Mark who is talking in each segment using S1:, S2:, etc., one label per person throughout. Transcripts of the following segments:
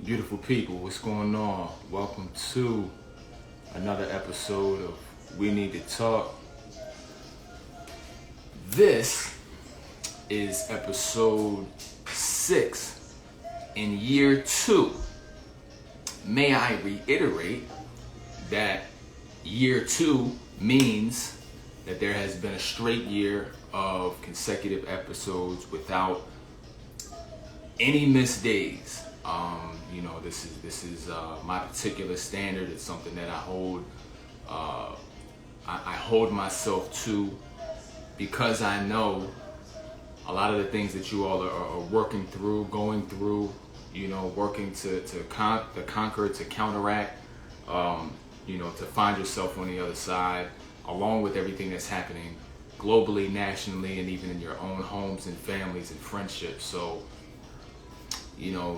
S1: Beautiful people, what's going on? Welcome to another episode of We Need to Talk. This is episode 6 in year 2. May I reiterate that year 2 means that there has been a straight year of consecutive episodes without any missed days. This is my particular standard. It's something that I hold. I hold myself to because I know a lot of the things that you all are working through, going through. Working to conquer, to counteract. To find yourself on the other side, along with everything that's happening globally, nationally, and even in your own homes and families and friendships. So. The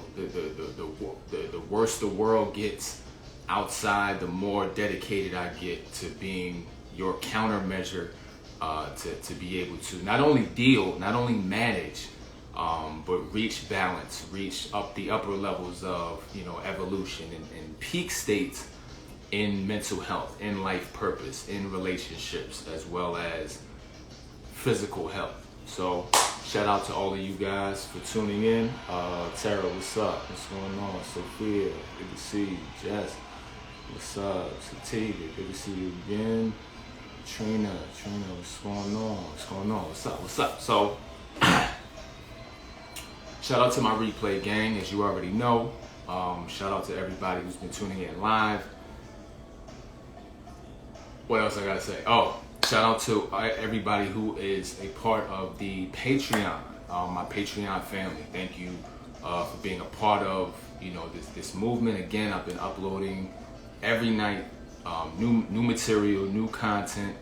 S1: worse the world gets outside, the more dedicated I get to being your countermeasure to be able to not only deal, not only manage, but reach balance, reach up the upper levels of evolution and peak states in mental health, in life purpose, in relationships, as well as physical health. So shout out to all of you guys for tuning in. Tara, what's up? What's going on? Sophia, good to see you. Jess, what's up? Sativa, good to see you again. Trina, what's going on? What's up? So shout out to my replay gang, as you already know. Shout out to everybody who's been tuning in live. What else I gotta say? Shout out to everybody who is a part of the Patreon, my Patreon family. Thank you for being a part of this movement. Again, I've been uploading every night, new material, new content,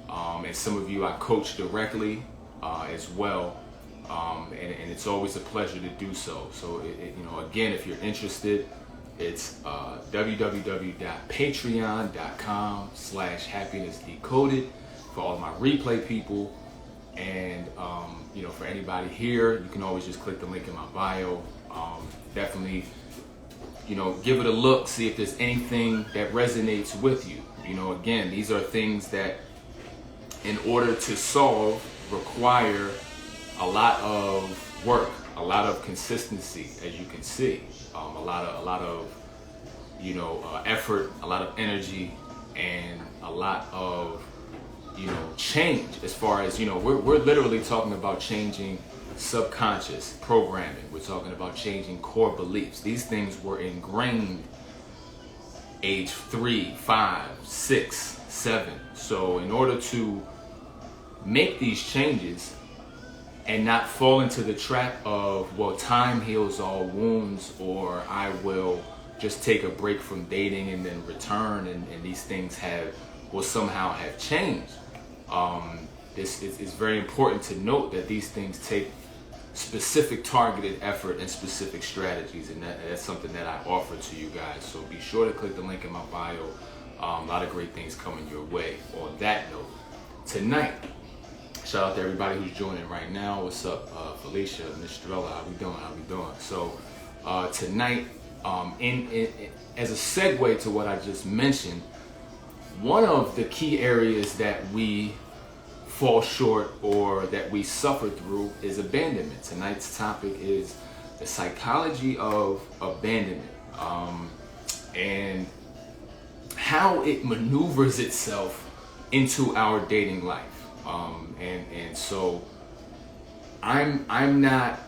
S1: and some of you I coach directly as well, and it's always a pleasure to do so. So again, if you're interested, it's www.patreon.com/happinessdecoded. For all of my replay people, and for anybody here, you can always just click the link in my bio. Definitely, give it a look, see if there's anything that resonates with you. Again, these are things that, in order to solve, require a lot of work, a lot of consistency, as you can see, a lot of effort, a lot of energy, and a lot of change. As far as we're literally talking about changing subconscious programming. We're talking about changing core beliefs. These things were ingrained age 3, 5, 6, 7. So in order to make these changes and not fall into the trap of, well, time heals all wounds, or I will just take a break from dating and then return, and these things will somehow have changed. This is very important to note that these things take specific targeted effort and specific strategies, and that's something that I offer to you guys. So be sure to click the link in my bio. A lot of great things coming your way. On that note, tonight, shout out to everybody who's joining right now. What's up, Felicia, Miss Strella? How we doing? So tonight, as a segue to what I just mentioned, one of the key areas that we fall short or that we suffer through is abandonment. Tonight's topic is the psychology of abandonment, and how it maneuvers itself into our dating life. And so I'm not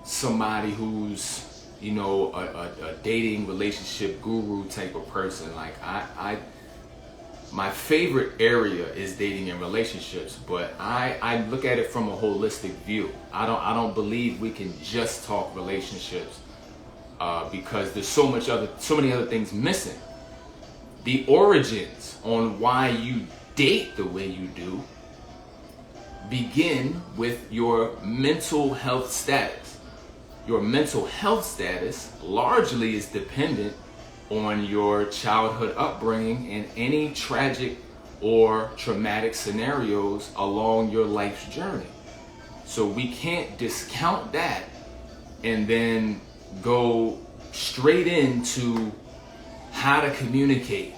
S1: somebody who's a dating relationship guru type of person. Like my favorite area is dating and relationships, but I look at it from a holistic view. I don't believe we can just talk relationships because there's so many other things missing. The origins on why you date the way you do begin with your mental health status. Your mental health status largely is dependent on your childhood upbringing and any tragic or traumatic scenarios along your life's journey. So we can't discount that and then go straight into how to communicate,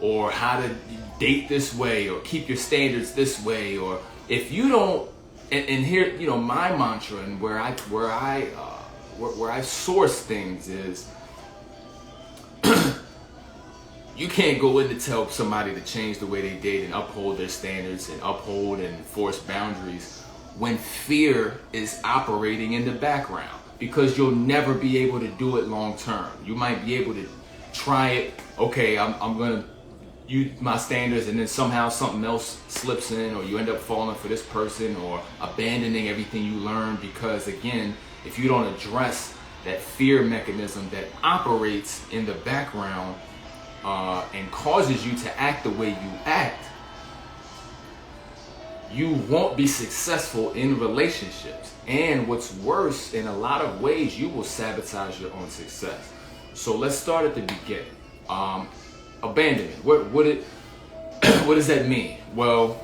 S1: or how to date this way, or keep your standards this way, or if you don't, and here, you know, my mantra and where I source things is, you can't go in to tell somebody to change the way they date and uphold their standards and uphold and enforce boundaries when fear is operating in the background, because you'll never be able to do it long term. You might be able to try it. Okay, I'm gonna use my standards, and then somehow something else slips in, or you end up falling for this person, or abandoning everything you learned, because again, if you don't address that fear mechanism that operates in the background and causes you to act the way you act, you won't be successful in relationships. And what's worse, in a lot of ways, you will sabotage your own success. So let's start at the beginning. Abandonment. What does that mean? Well,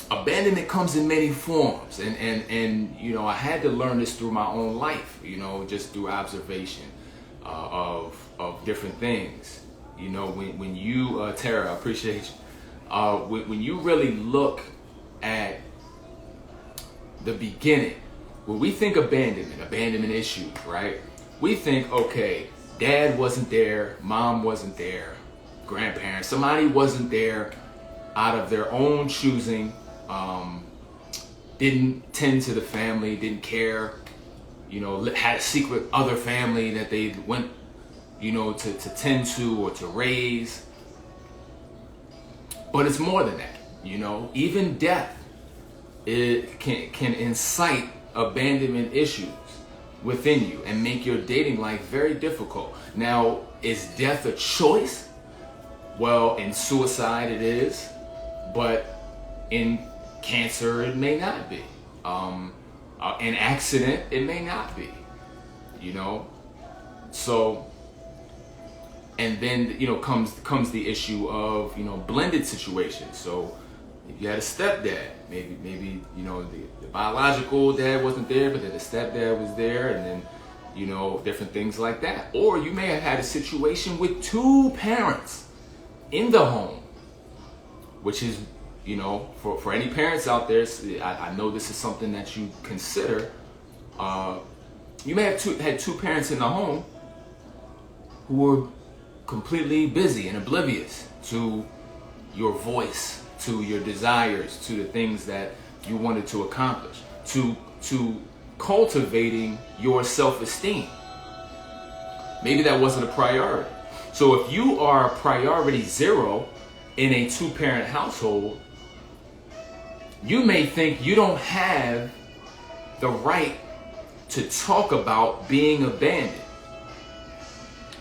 S1: abandonment comes in many forms, and you know, I had to learn this through my own life, you know, just through observation of different things. You know, when you Tara, I appreciate you. When you really look at the beginning, when we think abandonment issues, right? We think, okay, dad wasn't there, mom wasn't there, grandparents, somebody wasn't there out of their own choosing, didn't tend to the family, didn't care, you know, had a secret other family that they went, you know, to tend to or to raise. But it's more than that, you know. Even death, it can incite abandonment issues within you and make your dating life very difficult. Now, is death a choice? Well, in suicide it is, but in cancer it may not be. An accident it may not be, you know. So, and then, you know, comes the issue of, you know, blended situations. So if you had a stepdad, maybe you know, the biological dad wasn't there, but then the stepdad was there, and then, you know, different things like that. Or you may have had a situation with two parents in the home, which is, you know, for any parents out there, I know this is something that you consider. You may have had two parents in the home who were completely busy and oblivious to your voice, to your desires, to the things that you wanted to accomplish, to cultivating your self-esteem. Maybe that wasn't a priority. So if you are priority zero in a two-parent household, you may think you don't have the right to talk about being abandoned.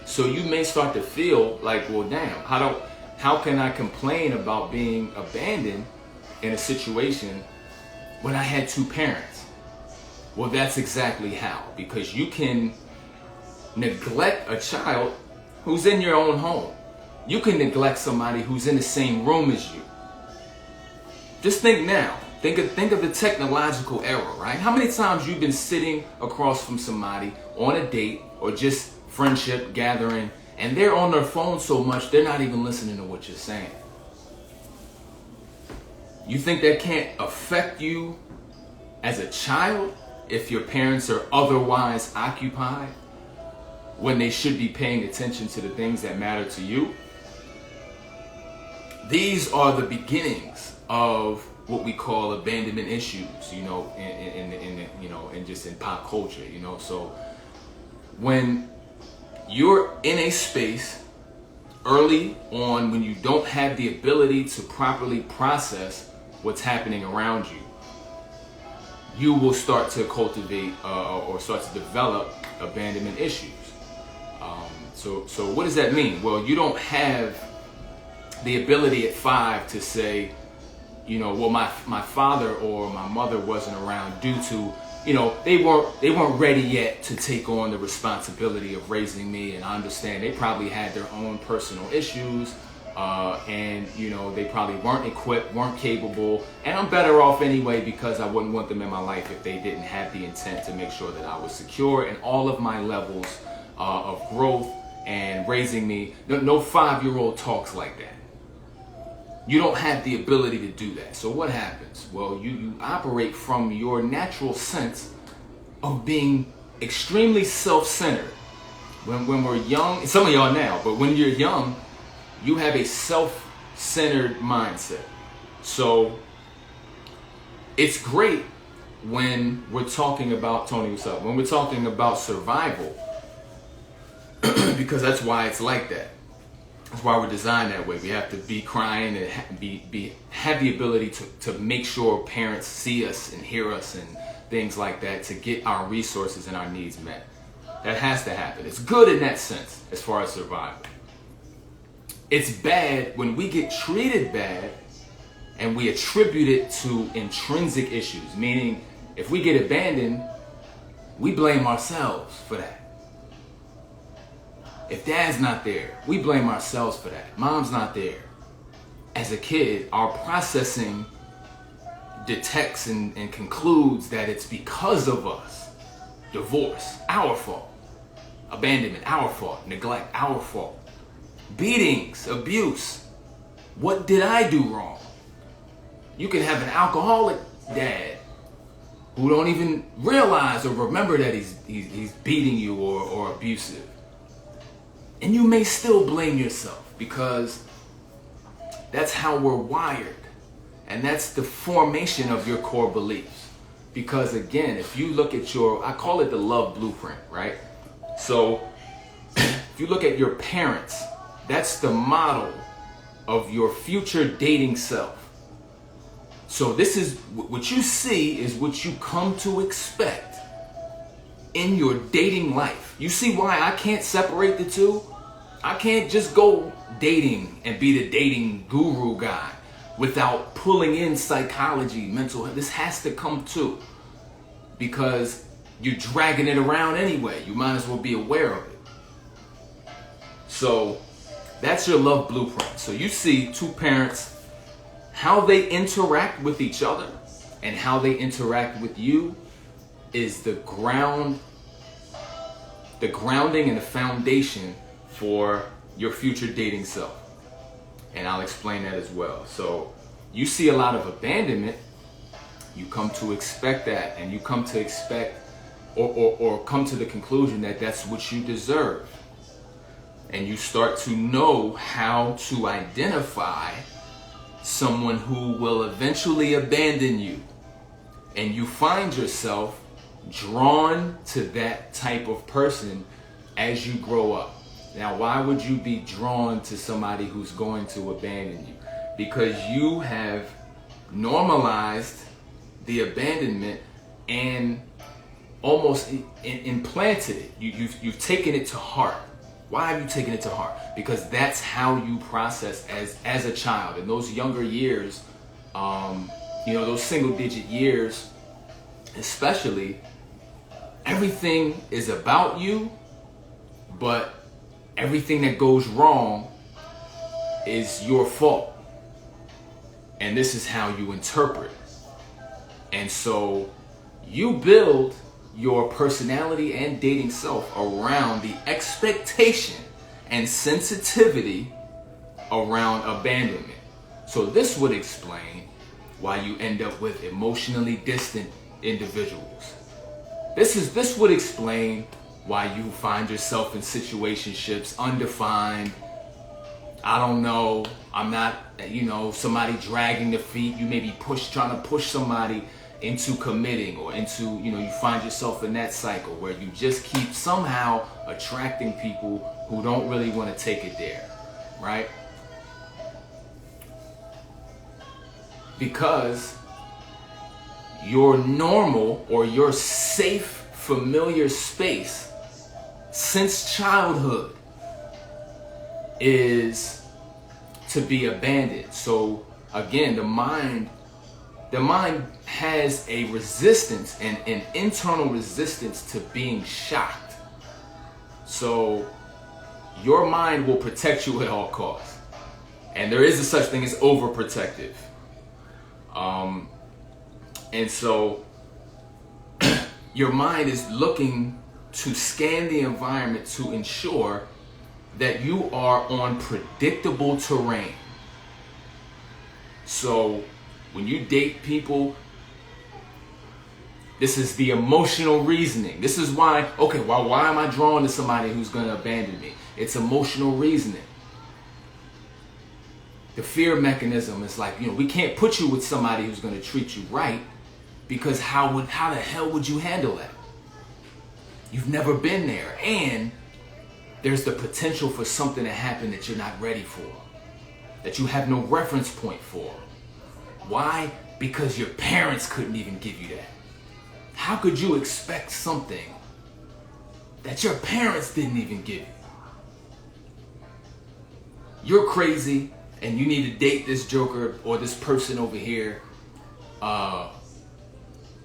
S1: So you may start to feel like, well, damn, how can I complain about being abandoned in a situation when I had two parents? Well, that's exactly how, because you can neglect a child who's in your own home. You can neglect somebody who's in the same room as you. Just think now. Think of the technological era, right? How many times you've been sitting across from somebody on a date or just friendship gathering, and they're on their phone so much they're not even listening to what you're saying? You think that can't affect you as a child if your parents are otherwise occupied when they should be paying attention to the things that matter to you? These are the beginnings of what we call abandonment issues, you know, in just in pop culture, you know. So when you're in a space early on, when you don't have the ability to properly process what's happening around you, you will start to cultivate or start to develop abandonment issues. So what does that mean? Well, you don't have the ability at 5 to say, you know, well, my father or my mother wasn't around due to, you know, they weren't ready yet to take on the responsibility of raising me. And I understand they probably had their own personal issues, and, you know, they probably weren't equipped, weren't capable, and I'm better off anyway because I wouldn't want them in my life if they didn't have the intent to make sure that I was secure in all of my levels of growth and raising me. No 5-year-old talks like that. You don't have the ability to do that. So what happens? Well, you operate from your natural sense of being extremely self-centered. When we're young, some of y'all now, but when you're young, you have a self-centered mindset. So it's great when we're talking about, Tony, what's up? When we're talking about survival, because that's why it's like that. That's why we're designed that way. We have to be crying and have the ability to make sure parents see us and hear us and things like that to get our resources and our needs met. That has to happen. It's good in that sense as far as survival. It's bad when we get treated bad and we attribute it to intrinsic issues, meaning if we get abandoned, we blame ourselves for that. If dad's not there, we blame ourselves for that. Mom's not there. As a kid, our processing detects and concludes that it's because of us. Divorce, our fault. Abandonment, our fault. Neglect, our fault. Beatings, abuse. What did I do wrong? You can have an alcoholic dad who don't even realize or remember that he's beating you or abusive. And you may still blame yourself because that's how we're wired. And that's the formation of your core beliefs. Because again, if you look at I call it the love blueprint, right? So if you look at your parents, that's the model of your future dating self. So this is what you see is what you come to expect in your dating life. You see why I can't separate the two? I can't just go dating and be the dating guru guy without pulling in psychology, mental health. This has to come too. Because you're dragging it around anyway. You might as well be aware of it. So that's your love blueprint. So you see two parents, how they interact with each other and how they interact with you is the grounding and the foundation for your future dating self. And I'll explain that as well. So you see a lot of abandonment, you come to expect that, and you come to expect or come to the conclusion that that's what you deserve. And you start to know how to identify someone who will eventually abandon you. And you find yourself drawn to that type of person as you grow up. Now, why would you be drawn to somebody who's going to abandon you? Because you have normalized the abandonment and almost implanted it. You've taken it to heart. Why have you taken it to heart? Because that's how you process as a child. In those younger years, those single-digit years, especially, everything is about you, but everything that goes wrong is your fault. And this is how you interpret. And so you build your personality and dating self around the expectation and sensitivity around abandonment. So this would explain why you end up with emotionally distant individuals. This would explain why you find yourself in situationships undefined. I don't know. I'm not, somebody dragging the feet. You may be trying to push somebody into committing or into, you find yourself in that cycle where you just keep somehow attracting people who don't really want to take it there, right? Because your normal or your safe, familiar space since childhood is to be abandoned. So again, the mind has a resistance and an internal resistance to being shocked. So your mind will protect you at all costs. And there is a such thing as overprotective. And so your mind is looking to scan the environment to ensure that you are on predictable terrain. So when you date people, this is the emotional reasoning. This is why, okay, well, why am I drawn to somebody who's going to abandon me? It's emotional reasoning. The fear mechanism is like, we can't put you with somebody who's going to treat you right, because how the hell would you handle that? You've never been there, and there's the potential for something to happen that you're not ready for, that you have no reference point for. Why? Because your parents couldn't even give you that. How could you expect something that your parents didn't even give you? You're crazy, and you need to date this joker or this person over here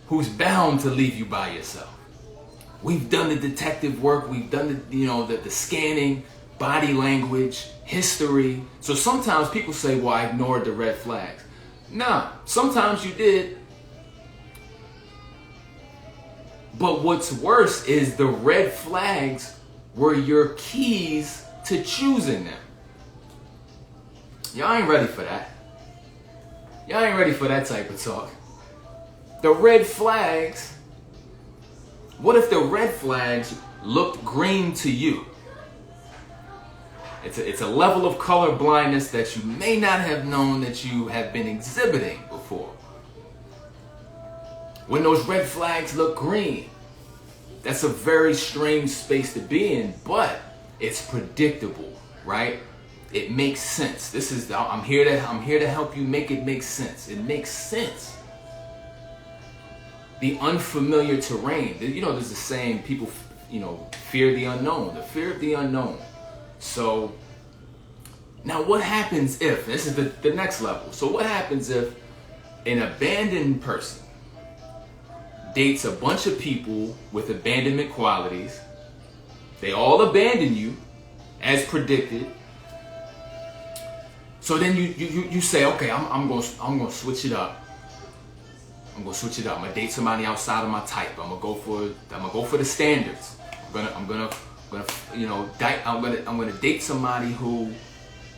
S1: who's bound to leave you by yourself. We've done the detective work. We've done the scanning, body language, history. So sometimes people say, well, I ignored the red flags. Nah, sometimes you did. But what's worse is the red flags were your keys to choosing them. Y'all ain't ready for that. Y'all ain't ready for that type of talk. The red flags. What if the red flags looked green to you? It's a level of color blindness that you may not have known that you have been exhibiting before. When those red flags look green, that's a very strange space to be in, but it's predictable, right? It makes sense. I'm here to help you make it make sense. It makes sense. The unfamiliar terrain. There's a saying, people, fear the unknown. The fear of the unknown. So now what happens if, this is the next level. So what happens if an abandoned person dates a bunch of people with abandonment qualities? They all abandon you as predicted. So then you say, okay, I'm gonna switch it up. I'm gonna date somebody outside of my type. I'm gonna go for the standards. I'm gonna date somebody who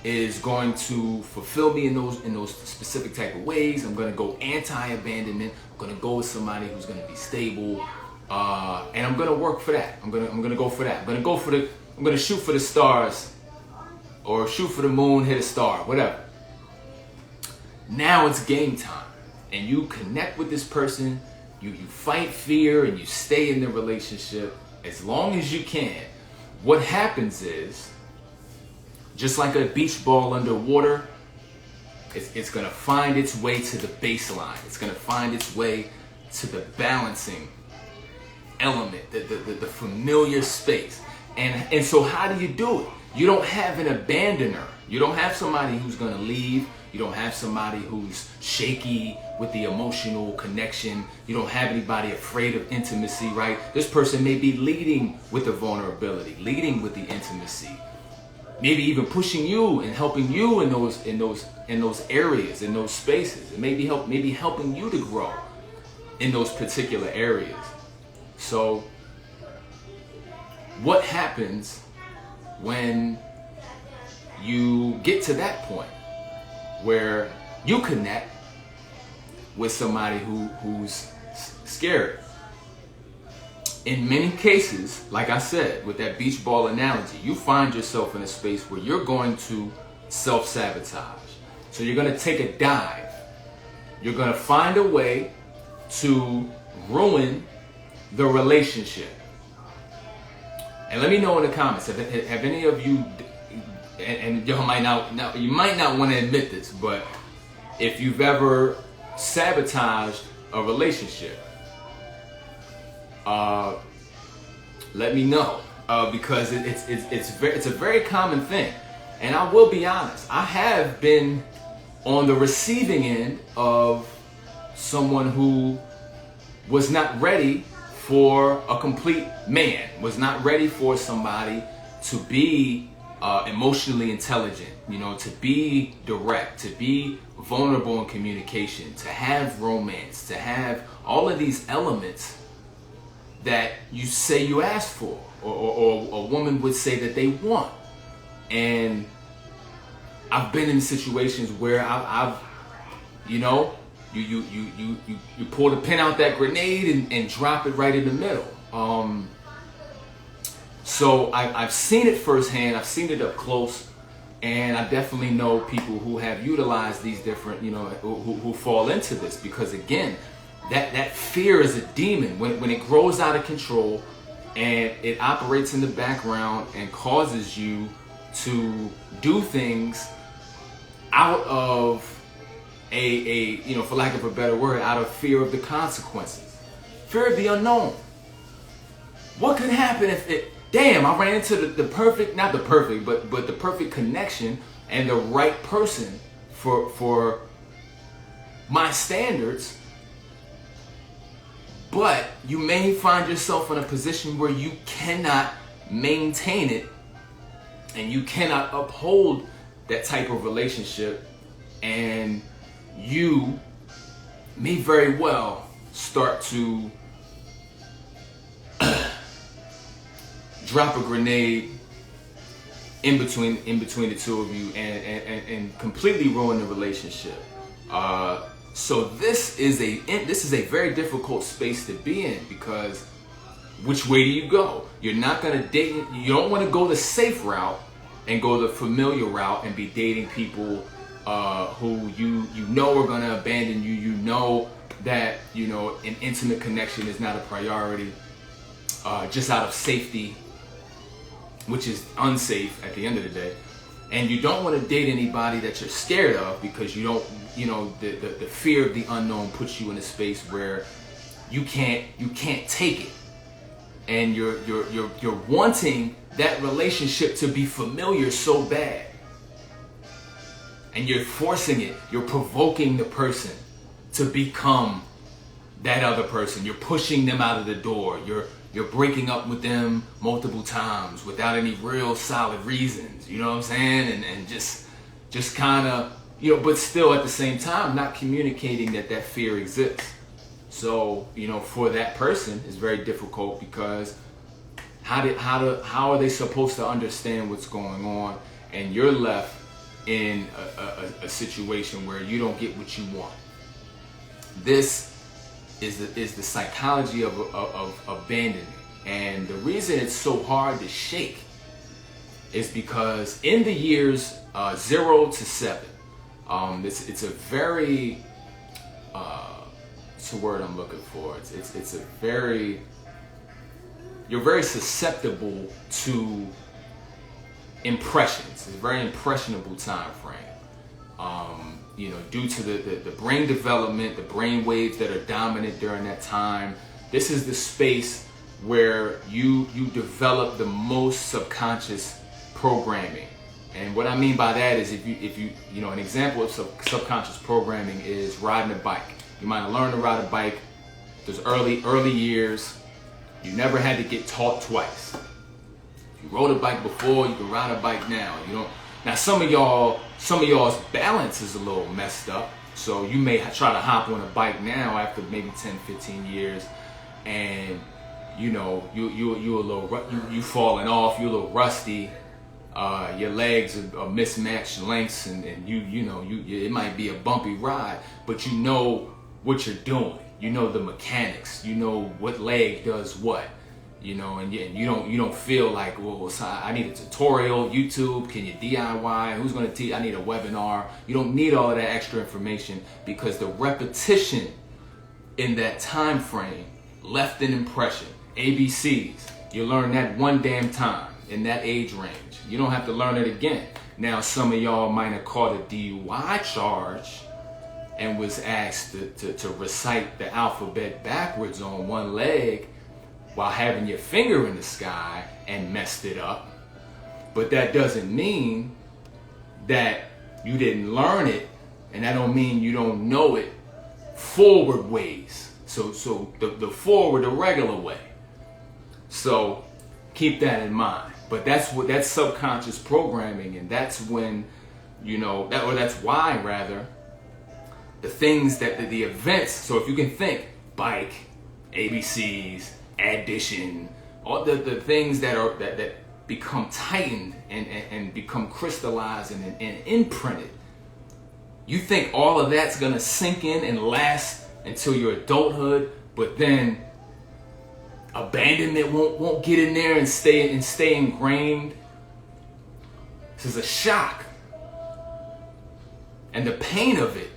S1: is going to fulfill me in those specific type of ways. I'm gonna go anti-abandonment. I'm gonna go with somebody who's gonna be stable, and I'm gonna work for that. I'm gonna go for that. I'm gonna shoot for the stars, or shoot for the moon, hit a star, whatever. Now it's game time. And you connect with this person, you fight fear, and you stay in the relationship as long as you can. What happens is, just like a beach ball underwater, it's going to find its way to the baseline. It's going to find its way to the balancing element, the familiar space. And so how do you do it? You don't have an abandoner. You don't have somebody who's going to leave. You don't have somebody who's shaky with the emotional connection. You don't have anybody afraid of intimacy, right? This person may be leading with the vulnerability, leading with the intimacy, maybe even pushing you and helping you in those areas, in those spaces. It may be helping you to grow in those particular areas. So what happens when you get to that point where you connect with somebody who's scared? In many cases, like I said, with that beach ball analogy, you find yourself in a space where you're going to self-sabotage. So you're going to take a dive. You're going to find a way to ruin the relationship. And let me know in the comments, have any of you, and you might not want to admit this, but if you've ever sabotaged a relationship, let me know, because it's a very common thing. And I will be honest, I have been on the receiving end of someone who was not ready for a complete man, was not ready for somebody to be emotionally intelligent, to be direct, to be vulnerable in communication, to have romance, to have all of these elements that you say you asked for, or a woman would say that they want. And I've been in situations where I've you know, you pull the pin out that grenade and drop it right in the middle. So I've seen it firsthand. I've seen it up close, and I definitely know people who have utilized these different, who fall into this, because again, that fear is a demon when it grows out of control and it operates in the background and causes you to do things out of for lack of a better word, out of fear of the consequences, fear of the unknown. What could happen if I ran into the perfect, not the perfect, but the perfect connection and the right person for my standards, but you may find yourself in a position where you cannot maintain it and you cannot uphold that type of relationship, and you may very well start to drop a grenade in between the two of you and completely ruin the relationship. So this is a very difficult space to be in, because which way do you go? You're not gonna date. You don't want to go the safe route and go the familiar route and be dating people who you know are gonna abandon you. You know that an intimate connection is not a priority, just out of safety, which is unsafe at the end of the day. And you don't want to date anybody that you're scared of, because you don't, the fear of the unknown puts you in a space where you can't take it, and you're wanting that relationship to be familiar so bad, and you're forcing it. You're provoking the person to become that other person. You're pushing them out of the door. You're breaking up with them multiple times without any real solid reasons, you know what I'm saying? And just kind of, but still at the same time not communicating that fear exists. So, for that person, it's very difficult, because how are they supposed to understand what's going on, and you're left in a situation where you don't get what you want. This is the psychology of abandonment. And the reason it's so hard to shake is because in the years 0 to 7, it's a very what's the word I'm looking for? It's a very, you're very susceptible to impressions. It's a very impressionable time frame. Due to the brain development, the brain waves that are dominant during that time. This is the space where you develop the most subconscious programming. And what I mean by that is, if you an example of subconscious programming is riding a bike. You might have learned to ride a bike those early years. You never had to get taught twice. If you rode a bike before, you can ride a bike now. Now some of y'all's balance is a little messed up, so you may try to hop on a bike now after maybe 10, 15 years, and you a little, you falling off, you a little rusty, your legs are mismatched lengths, and it might be a bumpy ride, but you know what you're doing. You know the mechanics. You know what leg does what. And you don't feel like, well, I need a tutorial, YouTube, can you DIY, who's going to teach, I need a webinar. You don't need all of that extra information, because the repetition in that time frame left an impression. ABCs, you learn that one damn time in that age range. You don't have to learn it again. Now some of y'all might have caught a DUI charge and was asked to recite the alphabet backwards on one leg while having your finger in the sky, and messed it up. But that doesn't mean that you didn't learn it, and that don't mean you don't know it forward ways. So the forward, the regular way. So keep that in mind. But that's subconscious programming, and that's when, that's why rather, the things that the events. So if you can think bike, ABCs, addition, all the things that become tightened and become crystallized and imprinted. You think all of that's gonna sink in and last until your adulthood, but then abandonment won't get in there and stay ingrained. This is a shock. And the pain of it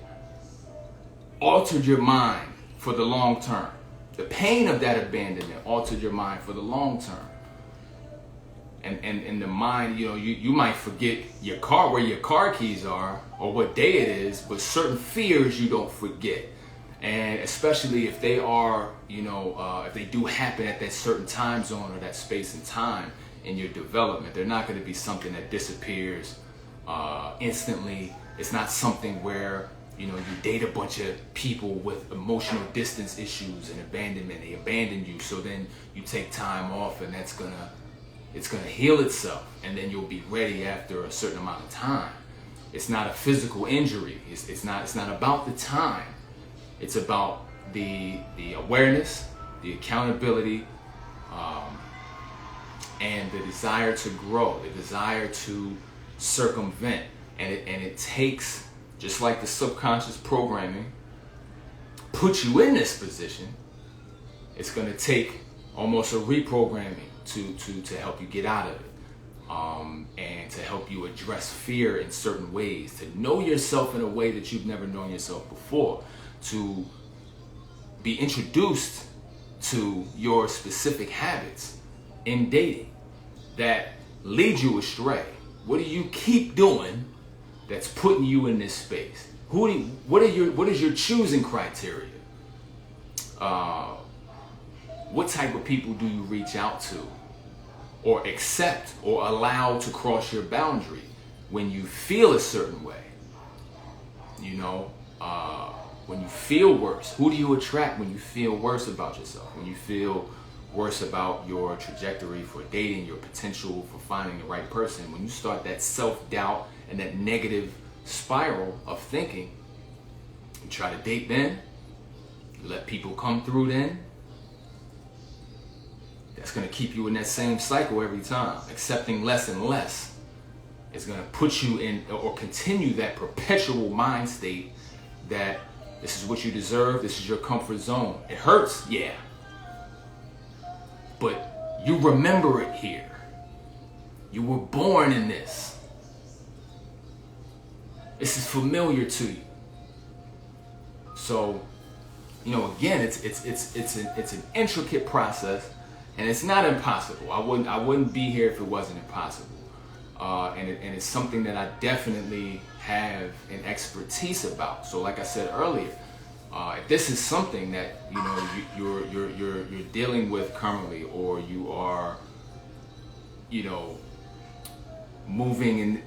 S1: altered your mind for the long term. The pain of that abandonment altered your mind for the long term. And the mind, you might forget where your car keys are or what day it is, but certain fears you don't forget. And especially if they are, if they do happen at that certain time zone or that space and time in your development, they're not going to be something that disappears instantly. It's not something where, you date a bunch of people with emotional distance issues and abandonment. They abandon you, so then you take time off, and it's gonna heal itself, and then you'll be ready after a certain amount of time. It's not a physical injury. It's not about the time. It's about the awareness, the accountability, and the desire to grow, the desire to circumvent. And it takes, just like the subconscious programming puts you in this position, it's going to take almost a reprogramming to help you get out of it, and to help you address fear in certain ways, to know yourself in a way that you've never known yourself before, to be introduced to your specific habits in dating that lead you astray. What do you keep doing that's putting you in this space? What is your choosing criteria? What type of people do you reach out to or accept or allow to cross your boundary when you feel a certain way? When you feel worse, who do you attract when you feel worse about yourself? When you feel worse about your trajectory for dating, your potential for finding the right person, when you start that self-doubt and that negative spiral of thinking, you try to date then, you let people come through then, that's going to keep you in that same cycle every time. Accepting less and less is going to put you in, or continue that perpetual mind state that this is what you deserve, this is your comfort zone. It hurts, yeah. But you remember it here. You were born in this. This is familiar to you. So, again, it's an intricate process, and it's not impossible. I wouldn't be here if it wasn't impossible. And it's something that I definitely have an expertise about. So, like I said earlier, if this is something that you're dealing with currently, or you are moving,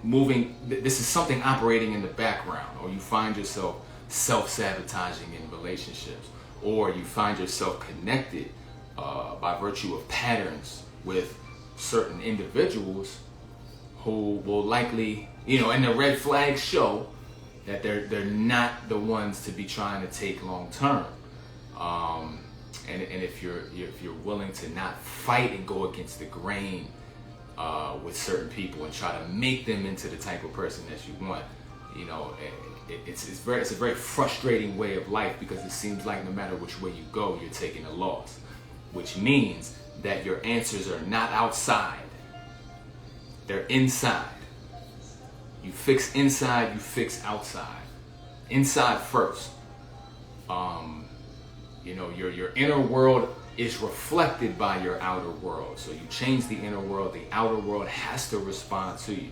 S1: this is something operating in the background, or you find yourself self-sabotaging in relationships, or you find yourself connected by virtue of patterns with certain individuals who will likely, and the red flags show that they're not the ones to be trying to take long term. And if you're willing to not fight and go against the grain with certain people and try to make them into the type of person that you want, it's a very frustrating way of life, because it seems like no matter which way you go, you're taking a loss, which means that your answers are not outside, they're inside. You fix inside, you fix outside. Inside first. Your inner world is reflected by your outer world. So you change the inner world, the outer world has to respond to you.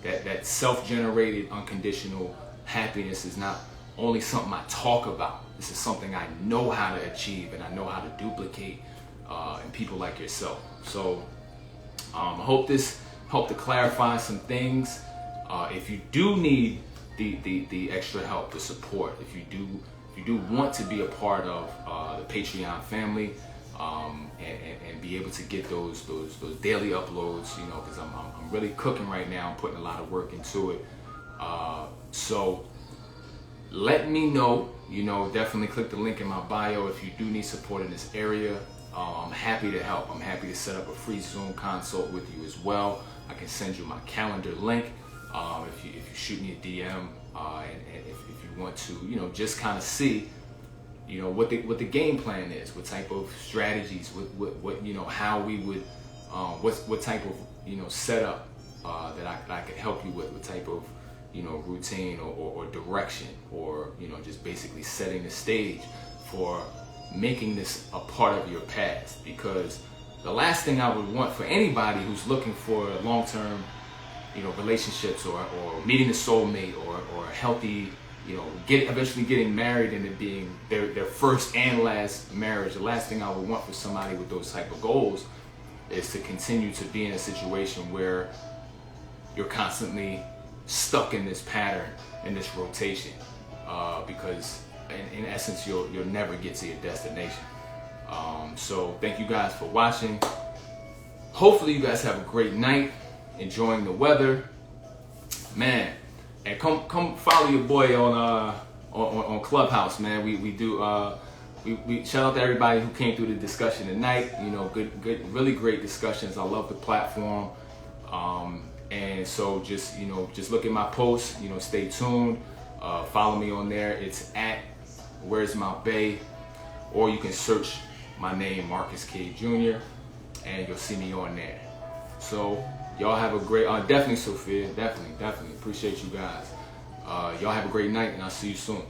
S1: That self-generated, unconditional happiness is not only something I talk about. This is something I know how to achieve, and I know how to duplicate in people like yourself. So I hope this helped to clarify some things. If you do need the extra help, the support, if you do want to be a part of the Patreon family, and be able to get those daily uploads, because I'm really cooking right now. I'm putting a lot of work into it. So let me know. Definitely click the link in my bio if you do need support in this area. I'm happy to help. I'm happy to set up a free Zoom consult with you as well. I can send you my calendar link if you shoot me a DM, and if you want to, you know, just kind of see, you know, what the game plan is, what type of strategies, what you know, how we would, what type of, you know, setup that I could help you with, what type of, you know, routine or direction, or, you know, just basically setting the stage for making this a part of your past. Because the last thing I would want for anybody who's looking for long-term, you know, relationships, or meeting a soulmate, or a healthy, you know, eventually getting married and it being their first and last marriage, the last thing I would want for somebody with those type of goals is to continue to be in a situation where you're constantly stuck in this pattern, in this rotation, because in essence you'll never get to your destination. So thank you guys for watching. Hopefully you guys have a great night, enjoying the weather, man. And come follow your boy on Clubhouse, man. We do we shout out to everybody who came through the discussion tonight. You know, good, really great discussions. I love the platform. And so just, you know, just look at my posts, you know, stay tuned, follow me on there. It's at Where's My Bay, or you can search my name, Marcus Cade Jr., and you'll see me on there. So y'all have a great, definitely Sophia, definitely appreciate you guys. Y'all have a great night, and I'll see you soon.